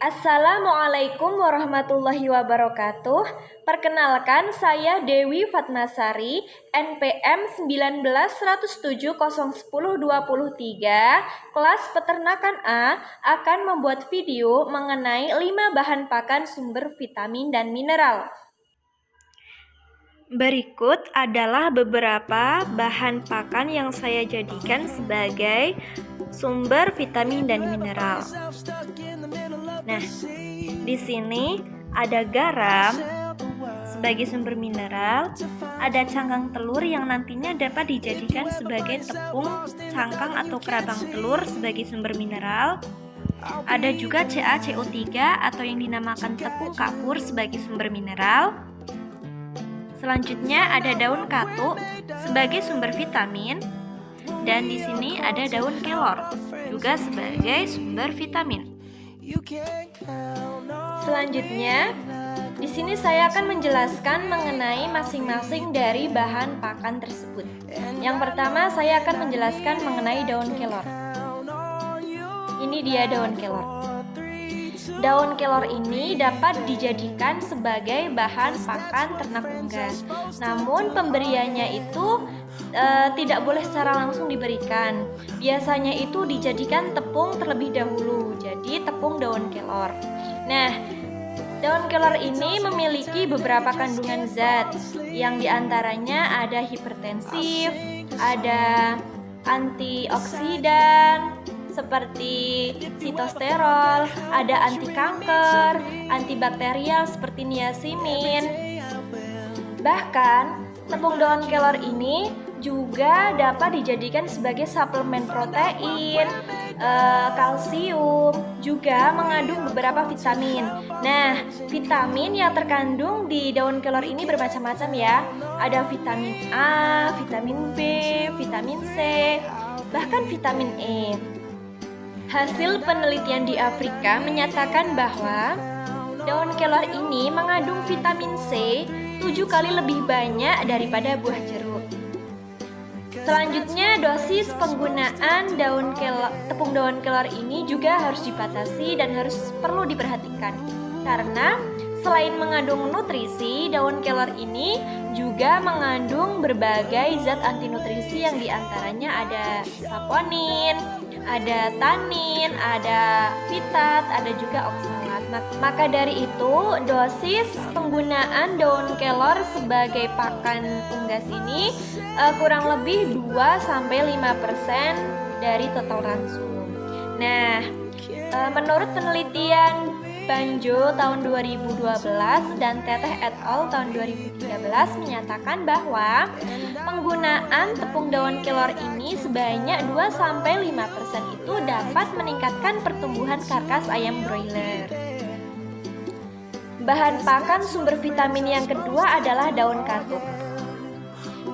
Assalamualaikum warahmatullahi wabarakatuh. Perkenalkan, saya Dewi Fatmasari, NPM 19-107-010-23, kelas Peternakan A, akan membuat video mengenai 5 bahan pakan sumber vitamin dan mineral. Berikut adalah beberapa bahan pakan yang saya jadikan sebagai sumber vitamin dan mineral. Nah, di sini ada garam sebagai sumber mineral, ada cangkang telur yang nantinya dapat dijadikan sebagai tepung cangkang atau kerabang telur sebagai sumber mineral. Ada juga CaCO3 atau yang dinamakan tepung kapur sebagai sumber mineral. Selanjutnya ada daun katuk sebagai sumber vitamin, dan di sini ada daun kelor juga sebagai sumber vitamin. Selanjutnya, di sini saya akan menjelaskan mengenai masing-masing dari bahan pakan tersebut. Yang pertama, saya akan menjelaskan mengenai daun kelor. Ini dia daun kelor. Daun kelor ini dapat dijadikan sebagai bahan pakan ternak unggas. Namun pemberiannya itu tidak boleh secara langsung diberikan. Biasanya itu dijadikan tepung terlebih dahulu. Jadi tepung daun kelor. Nah, daun kelor ini memiliki beberapa kandungan zat, yang diantaranya ada hipertensif, ada antioksidan seperti sitosterol, ada anti kanker, antibakterial seperti niacimin. Bahkan tepung daun kelor ini juga dapat dijadikan sebagai suplemen protein, kalsium, juga mengandung beberapa vitamin. Nah, vitamin yang terkandung di daun kelor ini bermacam-macam ya. Ada vitamin A, vitamin B, vitamin C, bahkan vitamin E. Hasil penelitian di Afrika menyatakan bahwa daun kelor ini mengandung vitamin C 7 kali lebih banyak daripada buah jeruk. Selanjutnya, dosis penggunaan tepung daun kelor ini juga harus dibatasi dan perlu diperhatikan. Karena selain mengandung nutrisi, daun kelor ini juga mengandung berbagai zat antinutrisi yang diantaranya ada saponin, ada tanin, ada fitat, ada juga oksalat. Maka dari itu, dosis penggunaan daun kelor sebagai pakan unggas ini kurang lebih 2-5% dari total ransum. Nah, menurut penelitian Banjo tahun 2012 dan Teteh et al. Tahun 2013 menyatakan bahwa penggunaan tepung daun kelor ini sebanyak 2-5% itu dapat meningkatkan pertumbuhan karkas ayam broiler. Bahan pakan sumber vitamin yang kedua adalah daun katuk.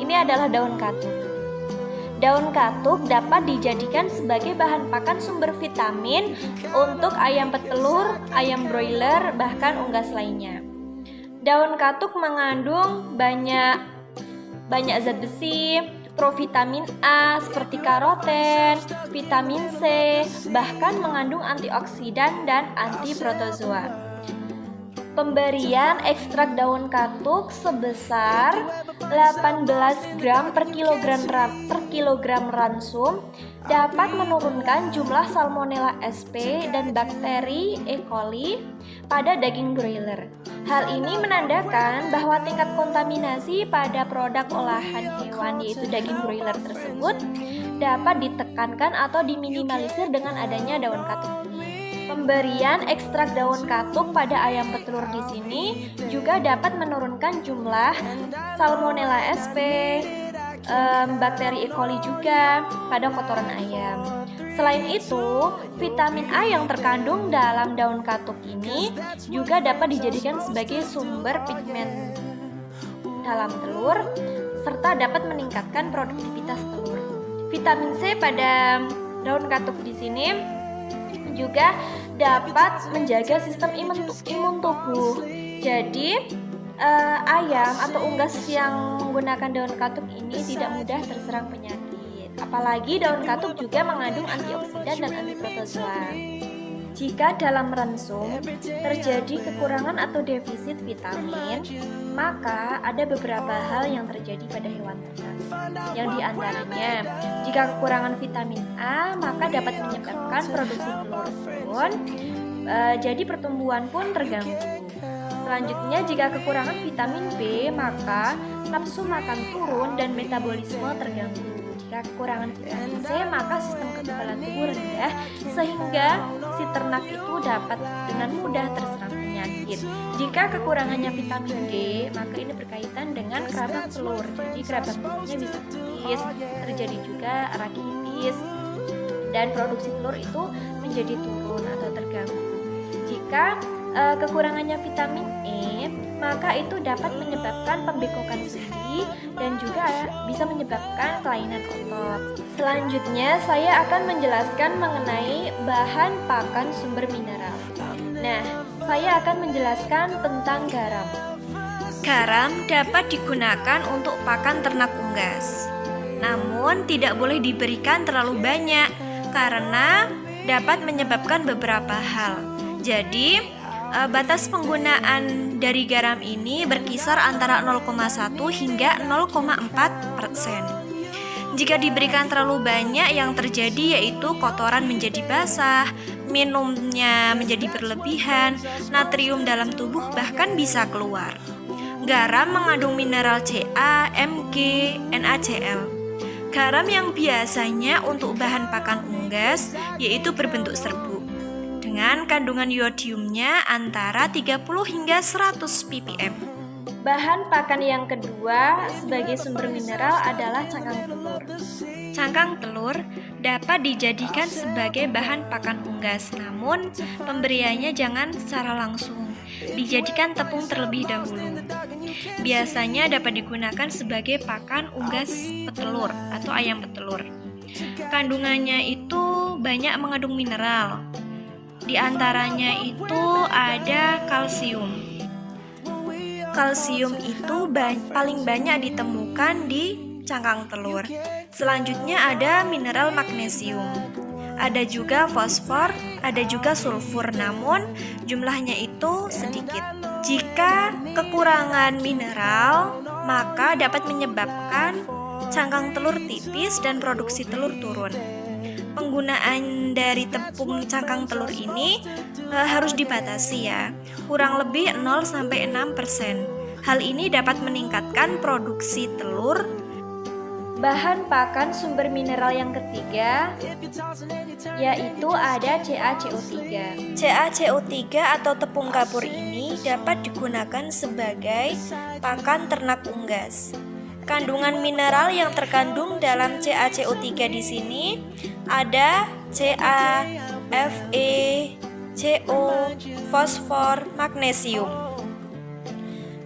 Ini adalah daun katuk. Daun katuk dapat dijadikan sebagai bahan pakan sumber vitamin untuk ayam petelur, ayam broiler, bahkan unggas lainnya. Daun katuk mengandung banyak zat besi, provitamin A seperti karoten, vitamin C, bahkan mengandung antioksidan dan antiprotozoa. Pemberian ekstrak daun katuk sebesar 18 gram per kilogram ransum dapat menurunkan jumlah Salmonella sp dan bakteri E. coli pada daging broiler. Hal ini menandakan bahwa tingkat kontaminasi pada produk olahan hewan yaitu daging broiler tersebut dapat ditekankan atau diminimalisir dengan adanya daun katuk ini. Pemberian ekstrak daun katuk pada ayam petelur di sini juga dapat menurunkan jumlah Salmonella sp, bakteri E. coli juga pada kotoran ayam. Selain itu, vitamin A yang terkandung dalam daun katuk ini juga dapat dijadikan sebagai sumber pigmen dalam telur serta dapat meningkatkan produktivitas telur. Vitamin C pada daun katuk di sini juga dapat menjaga sistem imun tubuh. Jadi ayam atau unggas yang menggunakan daun katuk ini tidak mudah terserang penyakit. Apalagi daun katuk juga mengandung antioksidan dan antiprotozoa. Jika dalam rensum terjadi kekurangan atau defisit vitamin, maka ada beberapa hal yang terjadi pada hewan ternak. Yang diantaranya, jika kekurangan vitamin A, maka dapat menyebabkan produksi telur turun, jadi pertumbuhan pun terganggu. Selanjutnya, jika kekurangan vitamin B, maka nafsu makan turun dan metabolisme terganggu. Jika kekurangan vitamin C, maka sistem kekebalan tubuh rendah sehingga si ternak itu dapat dengan mudah terserang penyakit. Jika kekurangannya vitamin D, maka ini berkaitan dengan kerabat telur. Jadi kerabat telurnya bisa tipis, terjadi juga rakitis, dan produksi telur itu menjadi turun atau terganggu. Jika kekurangannya vitamin E, maka itu dapat menyebabkan pembekokan sendi dan juga bisa menyebabkan kelainan otot. Selanjutnya, saya akan menjelaskan mengenai bahan pakan sumber mineral. Nah, saya akan menjelaskan tentang garam. Garam dapat digunakan untuk pakan ternak unggas. Namun, tidak boleh diberikan terlalu banyak karena dapat menyebabkan beberapa hal. Jadi, batas penggunaan dari garam ini berkisar antara 0,1 hingga 0,4%. Jika diberikan terlalu banyak, yang terjadi yaitu kotoran menjadi basah, minumnya menjadi berlebihan, natrium dalam tubuh bahkan bisa keluar. Garam mengandung mineral Ca, Mg, NaCl. Garam yang biasanya untuk bahan pakan unggas yaitu berbentuk serbuk dengan kandungan yodiumnya antara 30 hingga 100 ppm. Bahan pakan yang kedua sebagai sumber mineral adalah cangkang telur. Cangkang telur dapat dijadikan sebagai bahan pakan unggas, namun pemberiannya jangan secara langsung. Dijadikan tepung terlebih dahulu. Biasanya dapat digunakan sebagai pakan unggas petelur atau ayam petelur. Kandungannya itu banyak mengandung mineral. Di antaranya itu ada kalsium. Kalsium itu paling banyak ditemukan di cangkang telur. Selanjutnya ada mineral magnesium. Ada juga fosfor, ada juga sulfur, namun jumlahnya itu sedikit. Jika kekurangan mineral, maka dapat menyebabkan cangkang telur tipis dan produksi telur turun. Penggunaan dari tepung cangkang telur ini harus dibatasi ya, kurang lebih 0-6%. Hal ini dapat meningkatkan produksi telur. Bahan pakan sumber mineral yang ketiga yaitu ada CaCO3. CaCO3 atau tepung kapur ini dapat digunakan sebagai pakan ternak unggas. Kandungan mineral yang terkandung dalam CaCO3 di sini ada Ca, Fe, Co, fosfor, magnesium.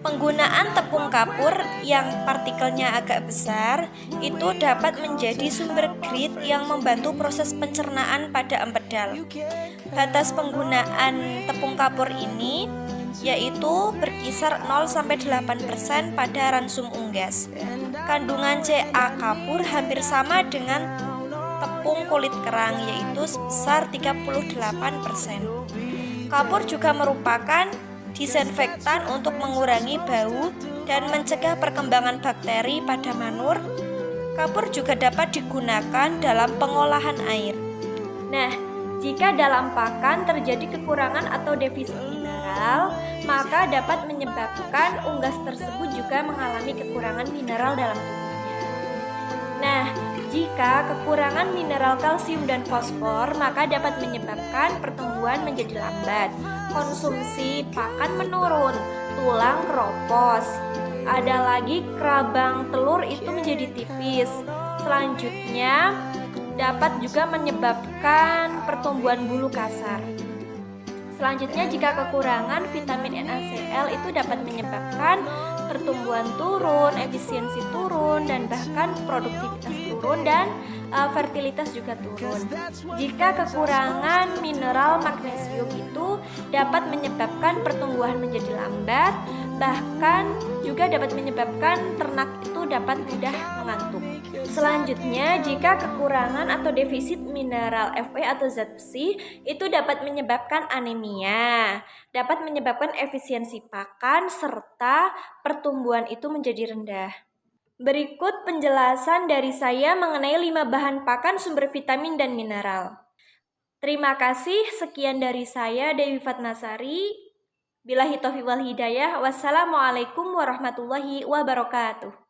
Penggunaan tepung kapur yang partikelnya agak besar itu dapat menjadi sumber grit yang membantu proses pencernaan pada empedal. Batas penggunaan tepung kapur ini yaitu berkisar 0-8% pada ransum unggas. Kandungan Ca kapur hampir sama dengan tepung kulit kerang yaitu sebesar 38%. Kapur juga merupakan disinfektan untuk mengurangi bau dan mencegah perkembangan bakteri pada manur. Kapur juga dapat digunakan dalam pengolahan air. Nah, jika dalam pakan terjadi kekurangan atau defisit mineral, maka dapat menyebabkan unggas tersebut juga mengalami kekurangan mineral dalam tubuhnya. Nah, jika kekurangan mineral kalsium dan fosfor, maka dapat menyebabkan pertumbuhan menjadi lambat, konsumsi pakan menurun, tulang keropos. Ada lagi kerabang telur itu menjadi tipis. Selanjutnya, dapat juga menyebabkan pertumbuhan bulu kasar. Selanjutnya, jika kekurangan vitamin NaCl itu dapat menyebabkan pertumbuhan turun, efisiensi turun, dan bahkan produktivitas turun dan fertilitas juga turun. Jika kekurangan mineral magnesium itu dapat menyebabkan pertumbuhan menjadi lambat, bahkan juga dapat menyebabkan ternak itu dapat mudah mengantuk. Selanjutnya, jika kekurangan atau defisit mineral Fe atau zat besi itu dapat menyebabkan anemia, dapat menyebabkan efisiensi pakan, serta pertumbuhan itu menjadi rendah. Berikut penjelasan dari saya mengenai 5 bahan pakan sumber vitamin dan mineral. Terima kasih, sekian dari saya, Dewi Fatnasari. Billahi taufiq wal hidayah. Wassalamualaikum warahmatullahi wabarakatuh.